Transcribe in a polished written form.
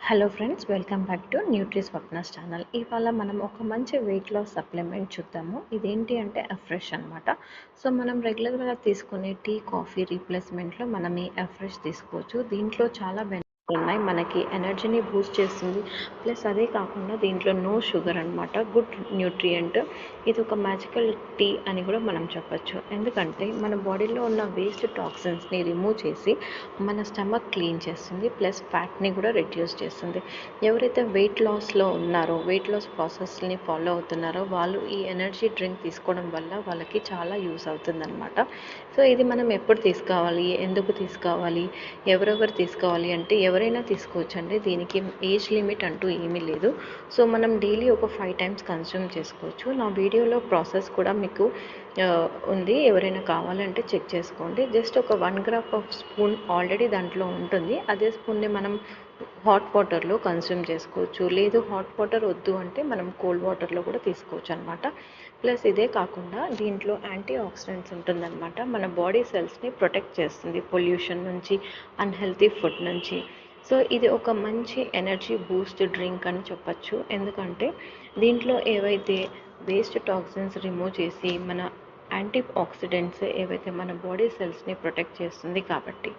Hello friends, welcome back to Nutri Swapna's channel. ఇవాళ మనం ఒక మంచి వెయిట్ లాస్ సప్లిమెంట్ చూద్దాము. ఇదేంటి అంటే అఫ్రెష్ అనమాట. సో మనం రెగ్యులర్గా తీసుకునే టీ కాఫీ రీప్లేస్మెంట్లో మనం ఈ అఫ్రెష్ తీసుకోవచ్చు. దీంట్లో చాలా బెనిఫిట్స్ ఉన్నాయి. మనకి ఎనర్జీని బూస్ట్ చేస్తుంది. ప్లస్ అదే కాకుండా దీంట్లో నో షుగర్ అనమాట, గుడ్ న్యూట్రియంట్. ఇది ఒక మ్యాజికల్ టీ అని కూడా మనం చెప్పచ్చు. ఎందుకంటే మన బాడీలో ఉన్న వేస్ట్ టాక్సిన్స్ని రిమూవ్ చేసి మన స్టమక్ క్లీన్ చేస్తుంది, ప్లస్ ఫ్యాట్ని కూడా రెడ్యూస్ చేస్తుంది. ఎవరైతే వెయిట్ లాస్లో ఉన్నారో, వెయిట్ లాస్ ప్రాసెస్ని ఫాలో అవుతున్నారో వాళ్ళు ఈ ఎనర్జీ డ్రింక్ తీసుకోవడం వల్ల వాళ్ళకి చాలా యూస్ అవుతుందన్నమాట. సో ఇది మనం ఎప్పుడు తీసుకోవాలి, ఎందుకు తీసుకోవాలి, ఎవరెవరు తీసుకోవాలి అంటే ఎవరైనా తీసుకోవచ్చు అండి. దీనికి ఏజ్ లిమిట్ అంటూ ఏమీ లేదు. సో మనం డైలీ ఒక 5 టైమ్స్ కన్స్యూమ్ చేసుకోవచ్చు. నా వీడియోలో ప్రాసెస్ కూడా మీకు ఉంది, ఎవరైనా కావాలంటే చెక్ చేసుకోండి. జస్ట్ ఒక 1 గ్రామ్ ఆఫ్ స్పూన్ ఆల్రెడీ దాంట్లో ఉంటుంది. అదే స్పూన్ని మనం హాట్ వాటర్లో కన్స్యూమ్ చేసుకోవచ్చు. లేదు హాట్ వాటర్ వద్దు అంటే మనం కోల్డ్ వాటర్లో కూడా తీసుకోవచ్చు అనమాట. ప్లస్ ఇదే కాకుండా దీంట్లో యాంటీ ఆక్సిడెంట్స్ ఉంటుందన్నమాట. మన బాడీ సెల్స్ని ప్రొటెక్ట్ చేస్తుంది పొల్యూషన్ నుంచి, అన్హెల్తీ ఫుడ్ నుంచి. సో ఇది ఒక మంచి ఎనర్జీ బూస్ట్ డ్రింక్ అని చెప్పచ్చు. ఎందుకంటే దీంట్లో ఏవైతే వేస్ట్ టాక్సిన్స్ రిమూవ్ చేసి మన యాంటీ ఆక్సిడెంట్స్ ఏవైతే మన బాడీ సెల్స్ని ప్రొటెక్ట్ చేస్తుంది కాబట్టి.